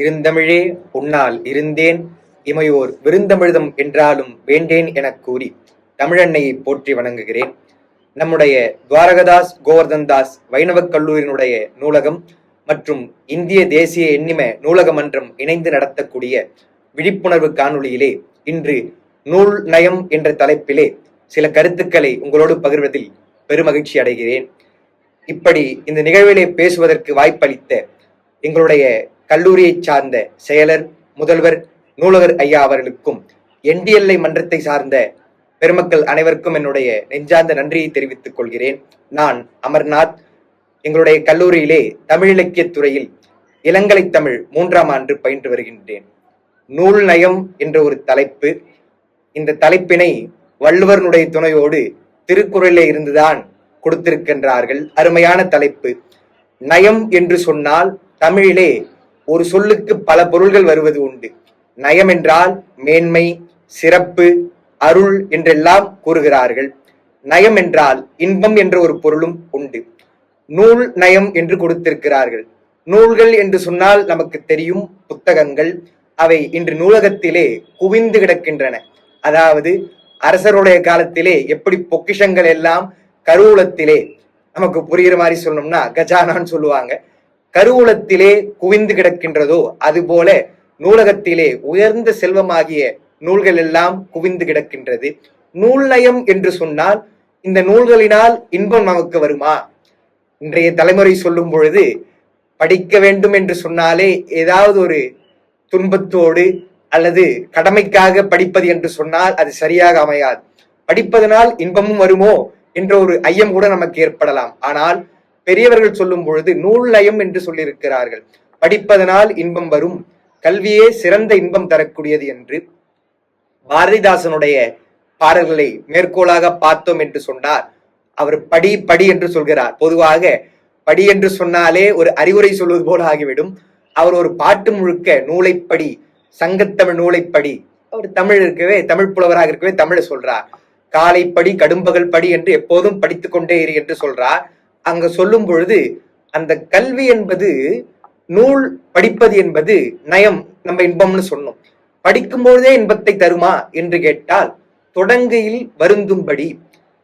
இருந்தமிழே உன்னால் இருந்தேன் இமையோர் விருந்தமிழ்தம் என்றாலும் வேண்டேன் எனக் கூறி தமிழன்னையை போற்றி வணங்குகிறேன். நம்முடைய துவாரகதாஸ் கோவர்தன்தாஸ் வைணவக் கல்லூரியினுடைய நூலகம் மற்றும் இந்திய தேசிய எண்ணிம நூலக மன்றம் இணைந்து நடத்தக்கூடிய விழிப்புணர்வு காணொளியிலே இன்று நூல் நயம் என்ற தலைப்பிலே சில கருத்துக்களை உங்களோடு பகிர்வதில் பெருமகிழ்ச்சி அடைகிறேன். இப்படி இந்த நிகழ்விலே பேசுவதற்கு வாய்ப்பளித்த எங்களுடைய கல்லூரியை சார்ந்த செயலர், முதல்வர், நூலகர் ஐயா அவர்களுக்கும் என்டிஎல்ஐ மன்றத்தை சார்ந்த பெருமக்கள் அனைவருக்கும் என்னுடைய நெஞ்சார்ந்த நன்றியை தெரிவித்துக் கொள்கிறேன். நான் அமர்நாத். எங்களுடைய கல்லூரியிலே தமிழ் இலக்கியத் துறையில் இளங்கலை தமிழ் 3ஆம் ஆண்டு பயின்று வருகின்றேன். நூல் நயம் என்ற ஒரு தலைப்பு. இந்த தலைப்பினை வள்ளுவனுடைய துணையோடு திருக்குறளிலே இருந்துதான் கொடுத்திருக்கின்றார்கள். அருமையான தலைப்பு. நயம் என்று சொன்னால் தமிழிலே ஒரு சொல்லுக்கு பல பொருள்கள் வருவது உண்டு. நயம் என்றால் மேன்மை, சிறப்பு, அருள் என்றெல்லாம் கூறுகிறார்கள். நயம் என்றால் இன்பம் என்ற ஒரு பொருளும் உண்டு. நூல் நயம் என்று கொடுத்திருக்கிறார்கள். நூல்கள் என்று சொன்னால் நமக்கு தெரியும், புத்தகங்கள். அவை இன்று நூலகத்திலே குவிந்து கிடக்கின்றன. அதாவது அரசருடைய காலத்திலே எப்படி பொக்கிஷங்கள் எல்லாம் கருவூலத்திலே, நமக்கு புரிகிற மாதிரி சொல்லணும்னா கஜானான்னு சொல்லுவாங்க, கருவூலத்திலே குவிந்து கிடக்கின்றதோ அதுபோல நூலகத்திலே உயர்ந்த செல்வமாகிய நூல்கள் எல்லாம் குவிந்து கிடக்கின்றது. நூல் நயம் என்று சொன்னால் இந்த நூல்களினால் இன்பம் நமக்கு வருமா? இன்றைய தலைமுறை சொல்லும் பொழுது படிக்க வேண்டும் என்று சொன்னாலே ஏதாவது ஒரு துன்பத்தோடு அல்லது கடமைக்காக படிப்பது என்று சொன்னால் அது சரியாக அமையாது. படிப்பதனால் இன்பமும் வருமோ என்ற ஒரு ஐயம் கூட நமக்கு ஏற்படலாம். ஆனால் பெரியவர்கள் சொல்லும் பொழுது நூல் நயம் என்று சொல்லியிருக்கிறார்கள். படிப்பதனால் இன்பம் வரும், கல்வியே சிறந்த இன்பம் தரக்கூடியது என்று. பாரதிதாசனுடைய பாடல்களை மேற்கோளாக பார்த்தோம் என்று சொன்னார். அவர் படி படி என்று சொல்கிறார். பொதுவாக படி என்று சொன்னாலே ஒரு அறிவுரை சொல்வது போல ஆகிவிடும். அவர் ஒரு பாட்டு முழுக்க நூலைப்படி, சங்கத்தமிழ் நூலைப்படி, அவர் தமிழ் இருக்கவே, தமிழ் புலவராக இருக்கவே தமிழை சொல்றார். காலைப்படி, கடும்பகல் படி என்று எப்போதும் படித்துக் கொண்டே இரு என்று சொல்றார். அங்க சொல்லும் பொழுது அந்த கல்வி என்பது, நூல் படிப்பது என்பது நயம், நம்ம இன்பம்னு சொன்னோம். படிக்கும்போதே இன்பத்தை தருமா என்று கேட்டால், தொடங்கையில் வருந்தும்படி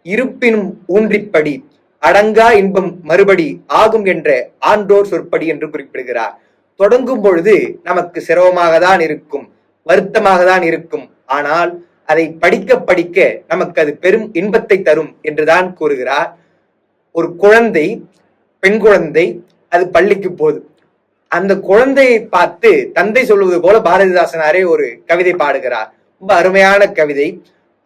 இருப்பினும் ஊன்றிப்படி அடங்கா இன்பம் மறுபடி ஆகும் என்ற ஆன்றோர் சொற்படி என்று குறிப்பிடுகிறார். தொடங்கும் பொழுது நமக்கு சிரமமாக தான் இருக்கும், வருத்தமாக தான் இருக்கும். ஆனால் அதை படிக்க படிக்க நமக்கு அது பெரும் இன்பத்தை தரும் என்றுதான் கூறுகிறார். ஒரு குழந்தை, பெண் குழந்தை, அது பள்ளிக்கு போகுது. அந்த குழந்தையை பார்த்து தந்தை சொல்வது போல பாரதிதாசனாரே ஒரு கவிதை பாடுகிறார். ரொம்ப அருமையான கவிதை.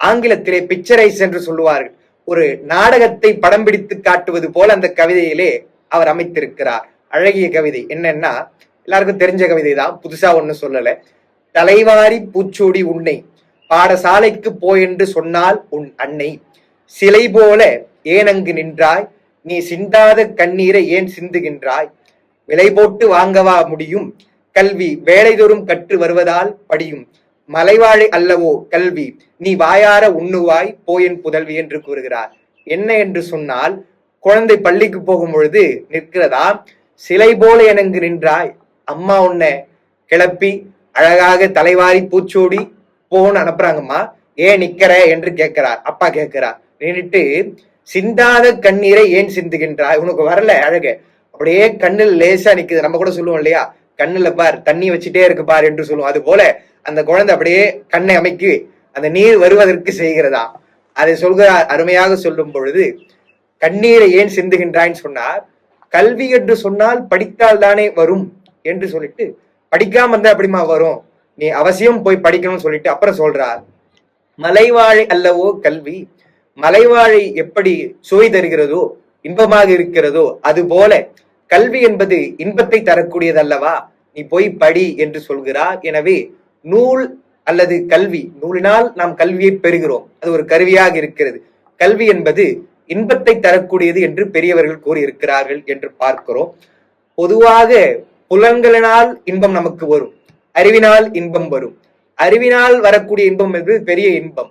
ஆங்கிலத்திலே பிக்சரைஸ் என்று சொல்லுவார்கள். ஒரு நாடகத்தை படம் பிடித்து காட்டுவது போல அந்த கவிதையிலே அவர் அமைத்திருக்கிறார். அழகிய கவிதை. என்னன்னா, எல்லாருக்கும் தெரிஞ்ச கவிதை தான், புதுசா ஒண்ணு சொல்லல. தலைவாரி பூச்சூடி உன்னை பாடசாலைக்கு போயென்று சொன்னால் உன் அன்னை, சிலை போல ஏன் அங்கு நின்றாய், நீ சிந்தாத கண்ணீரை ஏன் சிந்துகின்றாய், விலை போட்டு வாங்கவா முடியும், கல்வி வேலைதோறும் கற்று வருவதால் படியும், மலைவாழை அல்லவோ கல்வி, நீ வாயார உண்ணுவாய் போயன் புதல்வி என்று கூறுகிறார். என்ன என்று சொன்னால், குழந்தை பள்ளிக்கு போகும் பொழுது நிற்கிறதா, சிலை போல எனக்கு நின்றாய், அம்மா உன்னை கிளப்பி அழகாக தலைவாரி பூச்சோடி போன்னு அனுப்புறாங்கம்மா, ஏன் நிக்கிற என்று கேட்கிறார். அப்பா கேட்கிறார். நின்றுட்டு, சிந்தாத கண்ணீரை ஏன் சிந்துகின்றாய், உனக்கு வரல அழக, அப்படியே கண்ணில் லேசா நிக்குது. நம்ம கூட சொல்லுவோம் இல்லையா, கண்ணுல பார் தண்ணி வச்சுட்டே இருக்கு பார் என்று சொல்லுவோம். அது போல அந்த குழந்தை அப்படியே கண்ணை அமைக்கி அந்த நீர் வருவதற்கு செய்கிறதா. அதை சொல்கிறார். அருமையாக சொல்லும் பொழுது, கண்ணீரை ஏன் சிந்துகின்றாய்ன்னு சொன்னார். கல்வி என்று சொன்னால் படித்தால் தானே வரும் என்று சொல்லிட்டு, படிக்காம இருந்தா எப்படிமா வரும், நீ அவசியம் போய் படிக்கணும்னு சொல்லிட்டு அப்புறம் சொல்றார். மலைவாழை அல்லவோ கல்வி, மலைவாழை எப்படி சுவை தருகிறதோ, இன்பமாக இருக்கிறதோ, அது போல கல்வி என்பது இன்பத்தை தரக்கூடியது அல்லவா, நீ போய் படி என்று சொல்கிறார். எனவே நூல் அல்லது கல்வி, நூலினால் நாம் கல்வியை பெறுகிறோம், அது ஒரு கருவியாக இருக்கிறது. கல்வி என்பது இன்பத்தை தரக்கூடியது என்று பெரியவர்கள் கூறியிருக்கிறார்கள் என்று பார்க்கிறோம். பொதுவாக புலன்களினால் இன்பம் நமக்கு வரும், அறிவினால் இன்பம் வரும். அறிவினால் வரக்கூடிய இன்பம் என்பது பெரிய இன்பம்.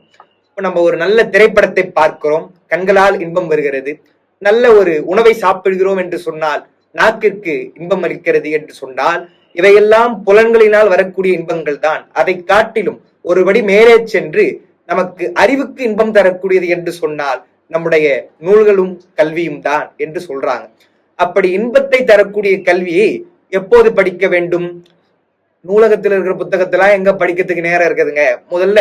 நம்ம ஒரு நல்ல திரைப்படத்தை பார்க்கிறோம், கண்களால் இன்பம் வருகிறது. நல்ல ஒரு உணவை சாப்பிடுகிறோம் என்று சொன்னால் நாக்கிற்கு இன்பம் அளிக்கிறது என்று சொன்னால் இவையெல்லாம் புலன்களினால் வரக்கூடிய இன்பங்கள் தான். அதை காட்டிலும் ஒருபடி மேலே சென்று நமக்கு அறிவுக்கு இன்பம் தரக்கூடியது என்று சொன்னால் நம்முடைய நூல்களும் கல்வியும் தான் என்று சொல்றாங்க. அப்படி இன்பத்தை தரக்கூடிய கல்வியை எப்போது படிக்க வேண்டும்? நூலகத்தில் இருக்கிற புத்தகத்தெல்லாம் எங்க படிக்கிறதுக்கு நேரம் இருக்குதுங்க. முதல்ல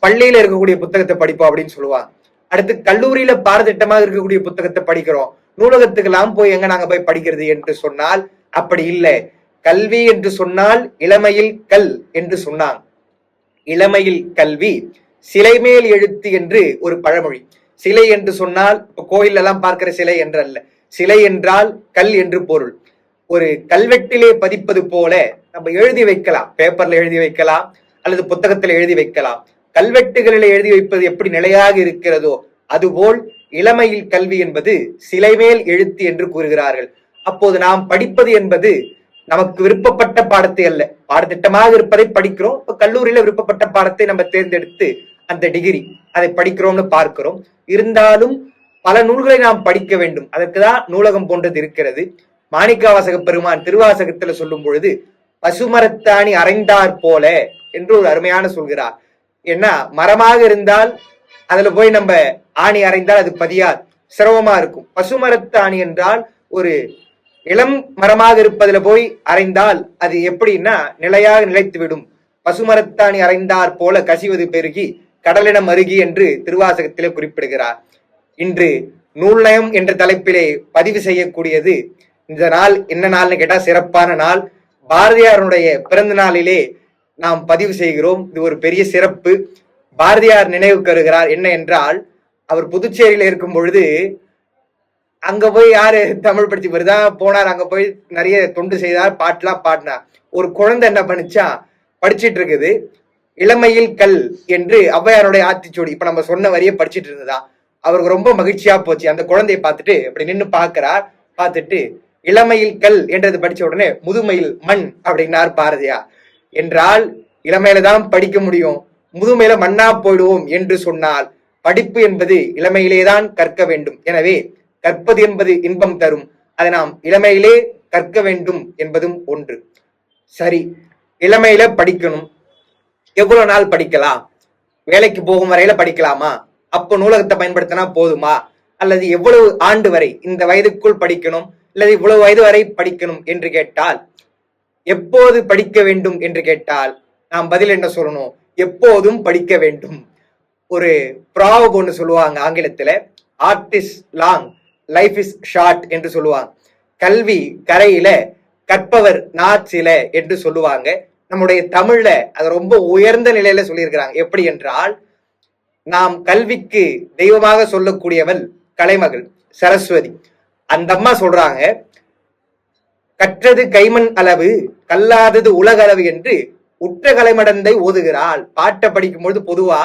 பள்ளியில இருக்கக்கூடிய புத்தகத்தை படிப்போம் அப்படின்னு சொல்லுவாங்க. அடுத்து கல்லூரியில பாடத்திட்டமாக இருக்கக்கூடிய புத்தகத்தை படிக்கிறோம். நூலகத்துக்கு எல்லாம் போய் எங்க நாங்க போய் படிக்கிறது என்று சொன்னால் அப்படி இல்லை. கல்வி என்று சொன்னால் இளமையில் கல் என்று சொன்னாங்க. இளமையில் கல்வி சிலை மேல் எழுத்து என்று ஒரு பழமொழி. சிலை என்று சொன்னால் இப்ப கோயில் எல்லாம் பார்க்கிற சிலை என்று அல்ல. சிலை என்றால் கல் என்று பொருள். ஒரு கல்வெட்டிலே பதிப்பது போல நம்ம எழுதி வைக்கலாம், பேப்பர்ல எழுதி வைக்கலாம் அல்லது புத்தகத்துல எழுதி வைக்கலாம். கல்வெட்டுகளில் எழுதி வைப்பது எப்படி நிலையாக இருக்கிறதோ அதுபோல் இளமையில் கல்வி என்பது சிலை மேல் எழுத்து என்று கூறுகிறார்கள். அப்போது நாம் படிப்பது என்பது நமக்கு விருப்பப்பட்ட பாடத்தை அல்ல, பாடத்திட்டமாக இருப்பதை படிக்கிறோம். இப்ப கல்லூரியில விருப்பப்பட்ட பாடத்தை நம்ம தேர்ந்தெடுத்து அந்த டிகிரி அதை படிக்கிறோம்னு பார்க்கிறோம். இருந்தாலும் பல நூல்களை நாம் படிக்க வேண்டும். அதற்குதான் நூலகம் போன்றது இருக்கிறது. மாணிக்கவாசக பெருமான் திருவாசகத்துல சொல்லும் பொழுது பசுமரத்தாணி அரைந்தார் போல என்று ஒரு அருமையான சொல்கிறார். ஏன்னா மரமாக இருந்தால் அதுல போய் நம்ம ஆணி அரைந்தால் அது பதியாது, சிரமமா இருக்கும். பசுமரத்தாணி என்றால் ஒரு இளம் மரமாக இருப்பதுல போய் அரைந்தால் அது எப்படின்னா நிலையாக நிலைத்து விடும். பசுமரத்தாணி அரைந்தார் போல கசிவது பெருகி கடலிடம் அருகி என்று திருவாசகத்திலே குறிப்பிடுகிறார். இன்று நூல்நயம் என்ற தலைப்பிலே பதிவு செய்யக்கூடியது இந்த நாள் என்ன நாள்னு கேட்டா சிறப்பான நாள். பாரதியாருடைய பிறந்த நாளிலே நாம் பதிவு செய்கிறோம். இது ஒரு பெரிய சிறப்பு. பாரதியார் நினைவுக்கு வருகிறார். என்ன என்றால் அவர் புதுச்சேரியில இருக்கும் பொழுது அங்க போய் யாரு தமிழ் படிச்சு வருதா போனார். அங்க போய் நிறைய தொண்டு செய்தார், பாட்டுலாம் பாடினார். ஒரு குழந்தை என்ன பண்ணுச்சா படிச்சிட்டு இருக்குது. இளமையில் கல் என்று ஔவையாருடைய ஆத்திச்சூடி இப்ப நம்ம சொன்ன வரியை படிச்சுட்டு இருந்ததா. அவருக்கு ரொம்ப மகிழ்ச்சியா போச்சு. அந்த குழந்தையை பார்த்துட்டு அப்படி நின்று பார்க்கிறார். பார்த்துட்டு இளமையில் கல் என்றது படிச்ச உடனே முதுமையில் மண் அப்படின்னார் பாரதியார். என்றால் இளமையில தான் படிக்க முடியும், முதுமையில மண்ணா போயிடுவோம் என்று சொன்னால் படிப்பு என்பது இளமையிலேதான் கற்க வேண்டும். எனவே கற்பது என்பது இன்பம் தரும். அதை நாம் இளமையிலே கற்க வேண்டும் என்பதும் ஒன்று. சரி, இளமையில படிக்கணும். எவ்வளவு நாள் படிக்கலாம்? வேலைக்கு போகும் வரையில படிக்கலாமா? அப்போ நூலகத்தை பயன்படுத்தினா போதுமா? அல்லது எவ்வளவு ஆண்டு வரை இந்த வயதுக்குள் படிக்கணும், அல்லது இவ்வளவு வயது வரை படிக்கணும் என்று கேட்டால், எப்போது படிக்க வேண்டும் என்று கேட்டால் நாம் பதில் என்ன சொல்லணும்? எப்போதும் படிக்க வேண்டும். ஒரு ப்ராவர்ப் ஒன்று சொல்லுவாங்க ஆங்கிலத்துல, art is long life is short என்று சொல்லுவாங்க. கல்வி கரையில கற்பவர் நாச்சில என்று சொல்லுவாங்க. நம்முடைய தமிழ்ல அது ரொம்ப உயர்ந்த நிலையில சொல்லியிருக்கிறாங்க. எப்படி என்றால், நாம் கல்விக்கு தெய்வமாக சொல்லக்கூடியவள் கலைமகள் சரஸ்வதி. அந்த அம்மா சொல்றாங்க, கற்றது கைமண் அளவு கல்லாதது உலக அளவு என்று உற்ற கலைமடந்தை ஓதுகிறாள். பாட்டை படிக்கும் பொழுது பொதுவா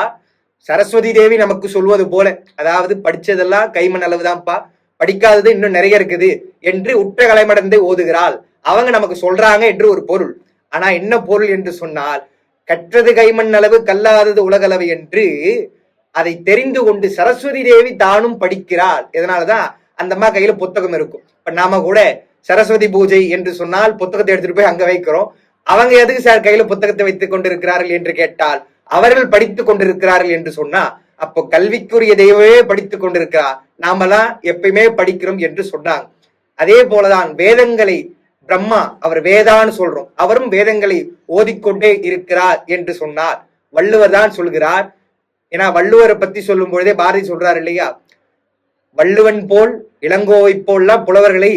சரஸ்வதி தேவி நமக்கு சொல்வது போல, அதாவது படிச்சதெல்லாம் கைமண் அளவுதான்ப்பா, படிக்காதது இன்னும் நிறைய இருக்குது என்று உற்ற கலைமடந்தை ஓதுகிறாள். அவங்க நமக்கு சொல்றாங்க என்று ஒரு பொருள். ஆனா என்ன பொருள் என்று சொன்னால், கற்றது கைமண் அளவு கல்லாதது உலகளவு என்று அதை தெரிந்து கொண்டு சரஸ்வதி தேவி தானும் படிக்கிறாள். இதனாலதான் அந்த அம்மா கையில புத்தகம் இருக்கும். இப்ப நாம கூட சரஸ்வதி பூஜை என்று சொன்னால் புத்தகத்தை எடுத்துட்டு போய் அங்க வைக்கிறோம். அவங்க எதுக்கு சார் கையில புத்தகத்தை வைத்துக் கொண்டிருக்கிறார்கள் என்று கேட்டால், அவர்கள் படித்துக் கொண்டிருக்கிறார்கள் என்று சொன்னா, அப்போ கல்விக்குரிய தெய்வமே படித்துக் கொண்டிருக்கிறார், நாமெல்லாம் எப்பயுமே படிக்கிறோம் என்று சொன்னாங்க. அதே போலதான் வேதங்களை பிரம்மா அவர் வேதான்னு சொல்றோம், அவரும் வேதங்களை ஓதிக்கொண்டே இருக்கிறார் என்று சொன்னார். வள்ளுவர் தான் சொல்கிறார். ஏன்னா வள்ளுவரை பத்தி சொல்லும் பொழுதே பாரதி சொல்றார் இல்லையா, வள்ளுவன் போல் இளங்கோவை போல்லாம் புலவர்களை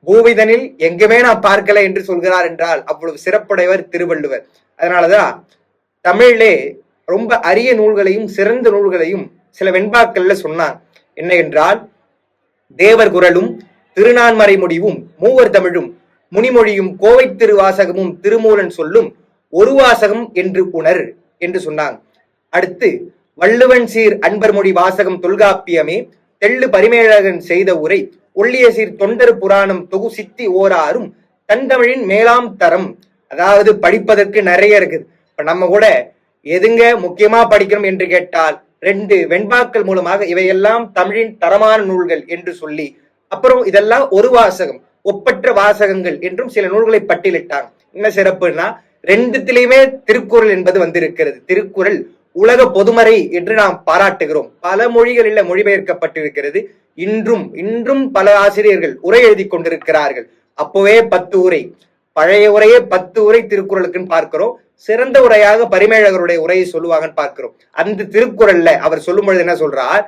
பூவிதனில் எங்குமே நான் பார்க்கல என்று சொல்கிறார் என்றால் அவ்வளவு சிறப்புடையவர் திருவள்ளுவர். அதனாலதான் தமிழிலே ரொம்ப அரிய நூல்களையும் சிறந்த நூல்களையும் சில வெண்பாக்கள்ல சொன்னார். என்ன என்றால், தேவர் குரலும் திருநான்மறை முடிவும் மூவர் தமிழும் முனிமொழியும் கோவை திருவாசகமும் திருமூலன் சொல்லும் ஒரு வாசகம் என்று உணர் என்று சொன்னாங்க. அடுத்து, வள்ளுவன் சீர் அன்பர் மொழி வாசகம் தொல்காப்பியமே தெள்ளு பரிமேழகன் செய்த உரை ஒள்ளிய சீர் தொண்டர் புராணம் தொகு சித்தி ஓராரும் தந்தமிழின் மேலாம் தரம். அதாவது படிப்பதற்கு நிறைய இருக்குது. இப்ப நம்ம கூட எதுங்க முக்கியமா படிக்கணும் என்று கேட்டால் 2 வெண்பாக்கள் மூலமாக இவையெல்லாம் தமிழின் தரமான நூல்கள் என்று சொல்லி, அப்புறம் இதெல்லாம் ஒரு வாசகம் ஒப்பற்ற வாசகங்கள் என்றும் சில நூல்களை பட்டியலிட்டாங்க. என்ன சிறப்புன்னா ரெண்டுத்திலையுமே திருக்குறள் என்பது வந்திருக்கிறது. திருக்குறள் உலக பொதுமறை என்று நாம் பாராட்டுகிறோம். பல மொழிகளில் மொழிபெயர்க்கப்பட்டிருக்கிறது. இன்றும் பல ஆசிரியர்கள் உரை எழுதி கொண்டிருக்கிறார்கள். அப்போவே 10 உரை, பழைய உரையே 10 உரை திருக்குறளுக்குன்னு பார்க்கிறோம். சிறந்த உரையாக பரிமேழகருடைய உரையை சொல்லுவாங்கன்னு பார்க்கிறோம். அந்த திருக்குறள்ல அவர் சொல்லும் பொழுது என்ன சொல்றார்?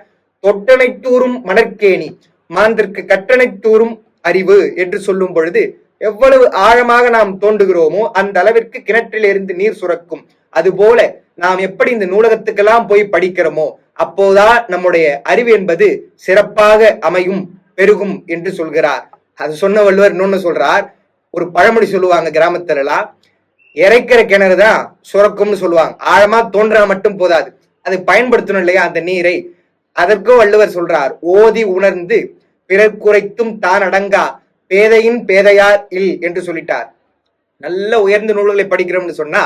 தொட்டனை தூறும் மணற்கேணி மாந்திற்கு கட்டணை தூறும் அறிவு என்று சொல்லும் பொழுது எவ்வளவு ஆழமாக நாம் தோண்டுகிறோமோ அந்த அளவிற்கு கிணற்றிலிருந்து நீர் சுரக்கும். அதுபோல நாம் எப்படி இந்த நூலகத்துக்கெல்லாம் போய் படிக்கிறோமோ அப்போதான் நம்முடைய அறிவு என்பது சிறப்பாக அமையும், பெருகும் என்று சொல்கிறார். அது சொன்ன வள்ளுவர் இன்னொன்னு சொல்றார். ஒரு பழமொழி சொல்லுவாங்க கிராமத்துல எல்லாம், இறைக்கிற கிணறுதான் சுரக்கும்னு சொல்லுவாங்க. ஆழமா தோன்றா மட்டும் போதாது, அதை பயன்படுத்தணும் இல்லையா அந்த நீரை. அதற்கும் வள்ளுவர் சொல்றார், ஓதி உணர்ந்து பிறர் குறைத்தும் தான் அடங்கா பேதையின் பேதையார் இல் என்று சொல்லிட்டார். நல்ல உயர்ந்த நூல்களை படிக்கிறோம்னு சொன்னா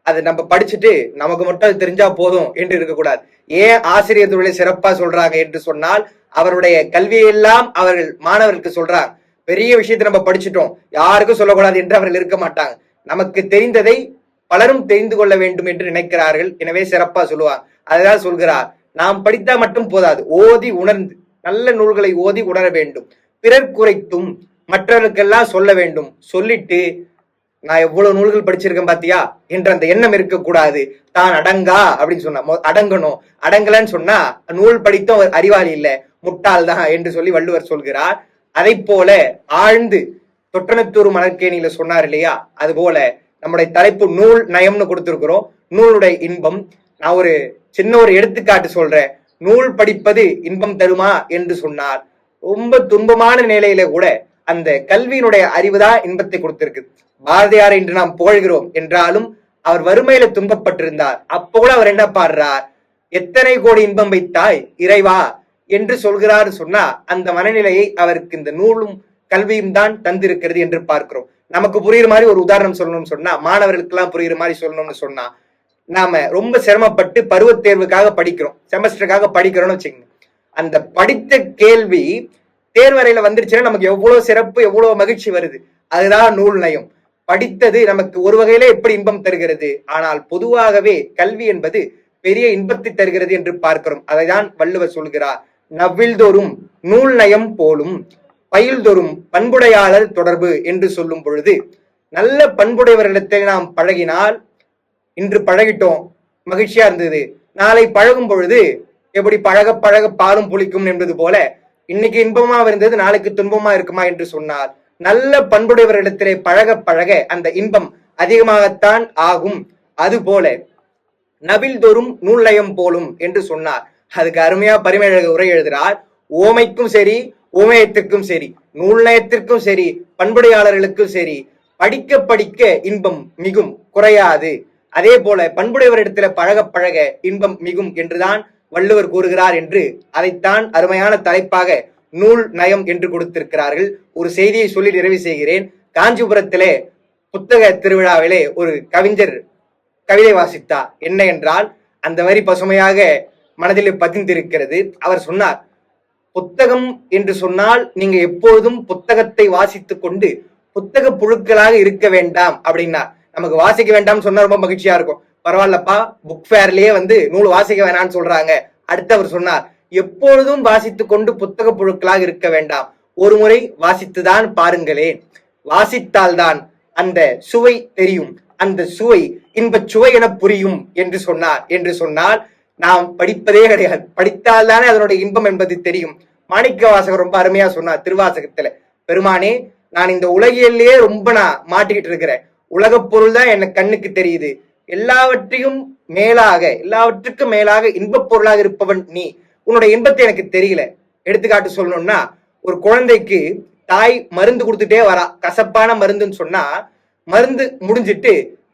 அதை நம்ம படிச்சுட்டு நமக்கு மட்டும் அது தெரிஞ்சா போதும் என்று இருக்கக்கூடாது. ஏன் ஆசிரியர் தொழிலை சிறப்பா சொல்றாங்க என்று சொன்னால் அவருடைய கல்வியெல்லாம் அவர்கள் மாணவர்களுக்கு சொல்றாங்க. பெரிய விஷயத்தை நம்ம படிச்சுட்டோம், யாருக்கும் சொல்லக்கூடாது என்று அவர்கள் இருக்க மாட்டாங்க. நமக்கு தெரிந்ததை பலரும் தெரிந்து கொள்ள வேண்டும் என்று நினைக்கிறார்கள். எனவே சிறப்பா சொல்லுவாங்க. அதுதான் சொல்கிறார், நாம் படித்தா மட்டும் போதாது, ஓதி உணர்ந்து நல்ல நூல்களை ஓதி உணர வேண்டும். பிறர் குறைத்தும் மற்றவர்களுக்கெல்லாம் சொல்ல வேண்டும். சொல்லிட்டு நான் எவ்வளவு நூல்கள் படிச்சிருக்கேன் பாத்தியா என்ற அந்த எண்ணம் இருக்கக்கூடாது. தான் அடங்கா அப்படின்னு சொன்னா அடங்கணும். அடங்கலன்னு சொன்னா நூல் படித்தும் அறிவாளி இல்ல, முட்டாள் தான் என்று சொல்லி வள்ளுவர் சொல்கிறார். அதை போல ஆழ்ந்து தொட்டனத்தூர் மணற்கேணியில சொன்னார் இல்லையா, அது போல நம்முடைய தலைப்பு நூல் நயம்னு கொடுத்திருக்கிறோம். நூலுடைய இன்பம். நான் ஒரு சின்ன ஒரு எடுத்துக்காட்டு சொல்றேன். நூல் படிப்பது இன்பம் தருமா என்று சொன்னார், ரொம்ப துன்பமான நிலையில கூட அந்த கல்வியினுடைய அறிவுதான் இன்பத்தை கொடுத்திருக்கு. பாரதியாரை இன்று நாம் புகழ்கிறோம் என்றாலும் அவர் வறுமையில துன்பப்பட்டிருந்தார். அப்போ கூட அவர் என்ன பாடுறார்? எத்தனை கோடி இன்பம் வைத்தாய் இறைவா என்று சொல்கிறார். சொன்னா அந்த மனநிலையை அவருக்கு இந்த நூலும் கல்வியும் தான் தந்திருக்கிறது என்று பார்க்கிறோம். நமக்கு புரியுற மாதிரி ஒரு உதாரணம் சொல்லணும்னு சொன்னா, மாணவர்களுக்கு எல்லாம் புரியுற மாதிரி சொல்லணும்னு சொன்னா, நாம ரொம்ப சிரமப்பட்டு பருவத் தேர்வுக்காக படிக்கிறோம், செமஸ்டருக்காக படிக்கிறோம்னு வச்சுக்கோங்க. அந்த படித்த கேள்வி தேர்வறையில வந்துருச்சுன்னா நமக்கு எவ்வளவு சிறப்பு, எவ்வளவு மகிழ்ச்சி வருது. அதுதான் நூல் நயம். படித்தது நமக்கு ஒரு வகையில எப்படி இன்பம் தருகிறது, ஆனால் பொதுவாகவே கல்வி என்பது பெரிய இன்பத்தை தருகிறது என்று பார்க்கிறோம். அதைதான் வள்ளுவர் சொல்கிறார், நவ்வில்தோறும் நூல் நயம் போலும் பயில்தோறும் பண்புடையாளர் தொடர்பு என்று சொல்லும் பொழுது, நல்ல பண்புடையவர்களிடத்தை நாம் பழகினால், இன்று பழகிட்டோம் மகிழ்ச்சியா இருந்தது, நாளை பழகும் பொழுது எப்படி பழக பழக பாலும் புளிக்கும் என்பது போல இன்னைக்கு இன்பமா இருந்தது நாளைக்கு துன்பமா இருக்குமா என்று சொன்னார். நல்ல பண்புடையவர்களிடத்திலே பழக பழக அந்த இன்பம் அதிகமாகத்தான் ஆகும். அதுபோல நபில்தோறும் நூல் நயம் போலும் என்று சொன்னார். அதுக்கு அருமையா பரிமேழக உரை எழுதுகிறார். ஓமைக்கும் சரி, ஓமயத்திற்கும் சரி, நூல் நயத்திற்கும் சரி, பண்புடையாளர்களுக்கும் சரி, படிக்க படிக்க இன்பம் மிகும், குறையாது. அதே போல பண்புடையவரிடத்துல பழக பழக இன்பம் மிகும் என்றுதான் வள்ளுவர் கூறுகிறார் என்று அதைத்தான் அருமையான தலைப்பாக நூல் நயம் என்று கொடுத்திருக்கிறார்கள். ஒரு செய்தியை சொல்லி நிறைவு செய்கிறேன். காஞ்சிபுரத்திலே புத்தக திருவிழாவிலே ஒரு கவிஞர் கவிதை வாசித்தார். என்ன என்றால், அந்த வரி பசுமையாக மனதிலே பதிந்திருக்கிறது. அவர் சொன்னார், புத்தகம் என்று சொன்னால் நீங்க எப்பொழுதும் புத்தகத்தை வாசித்துக் கொண்டு புத்தக புழுக்களாக இருக்க வேண்டாம் அப்படின்னா. நமக்கு வாசிக்க வேண்டாம் சொன்னா ரொம்ப மகிழ்ச்சியா இருக்கும். பரவாயில்லப்பா, புக் ஃபேர்லயே நூல் வாசிக்க வேணாம்னு சொல்றாங்க. அடுத்து அவர் சொன்னார், எப்பொழுதும் வாசித்துக் கொண்டு புத்தக புழுக்களாக இருக்க வேண்டாம், ஒரு முறை வாசித்துதான் பாருங்களேன், வாசித்தால்தான் அந்த சுவை தெரியும், அந்த சுவை இன்பச் சுவை என புரியும் என்று சொன்னார். என்று சொன்னால் நாம் படிப்பதே கிடையாது, படித்தால்தானே அதனுடைய இன்பம் என்பது தெரியும். மாணிக்க வாசகர் ரொம்ப அருமையா சொன்னார் திருவாசகத்துல, பெருமானே, நான் இந்த உலகிலேயே ரொம்ப நான் மாட்டிக்கிட்டு இருக்கிறேன், உலகப் பொருள் தான் எனக்கு கண்ணுக்கு தெரியுது, எல்லாவற்றையும் மேலாக, எல்லாவற்றுக்கும் மேலாக இன்பப் பொருளாக இருப்பவன் நீ, உன்னுடைய இன்பத்தை எனக்கு தெரியல. எடுத்துக்காட்டு சொல்லணும்னா, ஒரு குழந்தைக்கு தாய் மருந்து கொடுத்துட்டே வரா, கசப்பான மருந்துன்னு சொன்னா, மருந்து முடிஞ்சிட்டு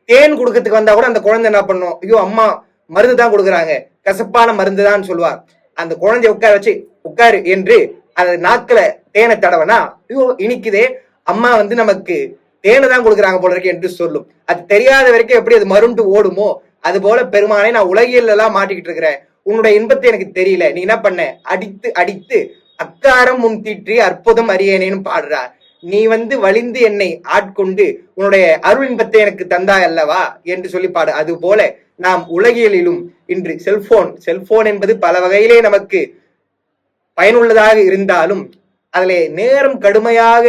தேன் கொடுக்கறதுக்கு வந்தா கூட அந்த குழந்தை என்ன பண்ணும், ஐயோ அம்மா மருந்து தான் கொடுக்குறாங்க, கசப்பான மருந்து தான் சொல்லுவார். அந்த குழந்தைய உட்கார வச்சு உட்காரு என்று அந்த நாக்குல தேனை தடவனா, ஐயோ இனிக்குதே, அம்மா நமக்கு தேனை தான் கொடுக்குறாங்க போல இருக்கு என்று சொல்லும். அது தெரியாத வரைக்கும் எப்படி அது மருண்டு ஓடுமோ, அது போல பெருமானே, நான் உலகியல் எல்லாம் மாட்டிக்கிட்டு இருக்கிறேன், உன்னுடைய இன்பத்தை எனக்கு தெரியல, நீ என்ன பண்ண, அடித்து அடித்து அக்காரம் முன் தீற்றி அற்புதம் அறியேனேன்னு பாடுறார். நீ வலிந்து என்னை ஆட்கொண்டு உன்னுடைய அருள் இன்பத்தை எனக்கு தந்தாய் அல்லவா என்று சொல்லி பாடு. அது போல நாம் உலகியலிலும் இன்று செல்போன் என்பது பல வகையிலே நமக்கு பயனுள்ளதாக இருந்தாலும் அதிலே நேரம் கடுமையாக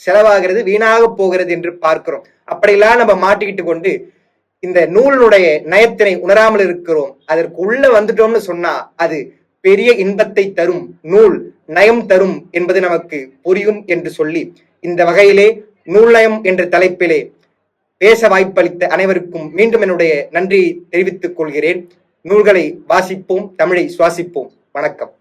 செலவாகிறது, வீணாக போகிறது என்று பார்க்கிறோம். அப்படியெல்லாம் நம்ம மாட்டிக்கிட்டு கொண்டு இந்த நூலினுடைய நயத்தினை உணராமல் இருக்கிறோம். அதற்கு உள்ள வந்துட்டோம்னு சொன்னா அது பெரிய இன்பத்தை தரும், நூல் நயம் தரும் என்பது நமக்கு புரியும் என்று சொல்லி இந்த வகையிலே நூல் நயம் என்ற தலைப்பிலே பேச வாய்ப்பளித்த அனைவருக்கும் மீண்டும் என்னுடைய நன்றியை தெரிவித்துக் கொள்கிறேன். நூல்களை வாசிப்போம், தமிழை சுவாசிப்போம். வணக்கம்.